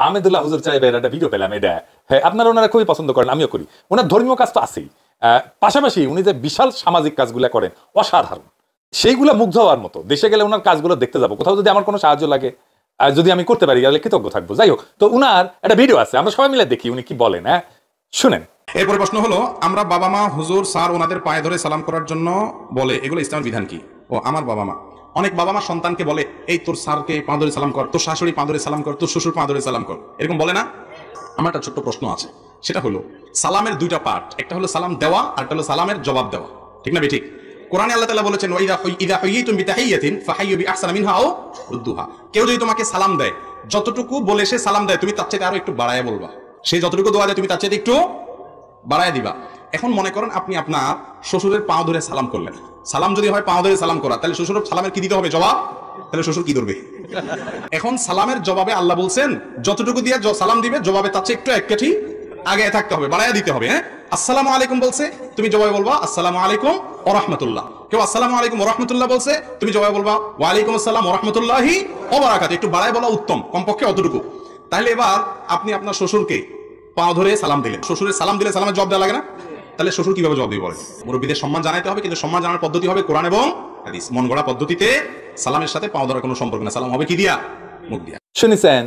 আহমেদুল্লাহ হুজুর সাহেবের একটা ভিডিও পেলাম, এটা হ্যাঁ আপনারা ওনারা খুবই পছন্দ করেন, আমিও করি। ওনার ধর্মীয় কাজ তো আছেই, পাশাপাশি উনি যে বিশাল সামাজিক কাজগুলো করেন অসাধারণ, সেইগুলো মুগ্ধ হওয়ার মতো। দেশে গেলে ওনার কাজগুলো দেখতে যাবো, কোথাও যদি আমার কোনো সাহায্য লাগে যদি আমি করতে পারি তাহলে কৃতজ্ঞ থাকবো। যাই হোক, তো উনার একটা ভিডিও আছে, আমরা সবাই মিলে দেখি উনি কি বলেন। হ্যাঁ শুনেন। এরপরে প্রশ্ন হলো, আমরা বাবা মা হুজুর স্যার ওনাদের পায়ে ধরে সালাম করার জন্য বলে, এগুলো ইসলামের বিধান কি? ও আমার বাবা মা, অনেক বাবা মা সন্তানকে বলে এই তোর স্যারকে পা ধরে সালাম কর, তোর শাশুড়ি পা ধরে সালাম কর, তোর শ্বশুর পা ধরে সালাম কর, এরকম বলে না? আমার একটা ছোট্ট প্রশ্ন আছে, সেটা হলো সালামের দুইটা পার্ট, একটা হলো সালাম দেওয়া আর একটা হলো সালামের জবাব দেওয়া, ঠিক না বেঠিক? কোরআনে আল্লাহ তাআলা বলেছেন ইযা হুয়িতুম বিতাহিয়াতিন ফাহাইয়ু বিআহসানা মিনহা আও রুদ্দুহা। কেউ যদি তোমাকে সালাম দেয়, যতটুকু বলে সে সালাম দেয় তুমি তার চাইতে আরো একটু বাড়ায় বলবা, সে যতটুকু দোয়া দেয় তুমি তার চাইতে একটু বাড়ায় দিবা। এখন মনে করেন আপনি আপনার শ্বশুরের পা ধরে সালাম করলেন, সালাম যদি হয় পা ধরে সালাম করা, তাহলে শ্বশুরের সালামের কি দিতে হবে? জবাব। তাহলে শ্বশুর কি ধরবে? এখন সালামের জবাবে আল্লাহ বলছেন যতটুকু দিয়ে সালাম দিবে জবাবে তার চেয়ে একটু এক কাঠি আগে থাকতে হবে, বাড়ায় দিতে হবে। হ্যাঁ, আসসালামু আলাইকুম বলছে, তুমি জবাবে বলবা আসসালামু আলাইকুম ওয়া রাহমাতুল্লাহ। কেউ আসসালামু আলাইকুম ওয়া রাহমাতুল্লাহ বলছে, তুমি জবাবে বলবা ওয়া আলাইকুম আসসালাম ওয়া রাহমাতুল্লাহি ওয়া বারাকাতুহু। একটু বাড়ায় বলা উত্তম, কমপক্ষে অতটুকু। তাহলে এবার আপনি আপনার শ্বশুরকে পা ধরে সালাম দিলেন, শ্বশুরের সালাম দিলে সালামের জবাব দেওয়া লাগে না? তাহলে শ্বশুর কিভাবে জবাব দিবে বলেন? মুরব্বীদের সম্মান জানাইতে হবে, কিন্তু সম্মান জানার পদ্ধতি হবে কোরআন এবং হাদিস। মন গড়া পদ্ধতিতে সালামের সাথে পা ধরার কোনো সম্পর্ক না, সালাম হবে কি দিয়া? মুখ দিয়া। শুনেছেন?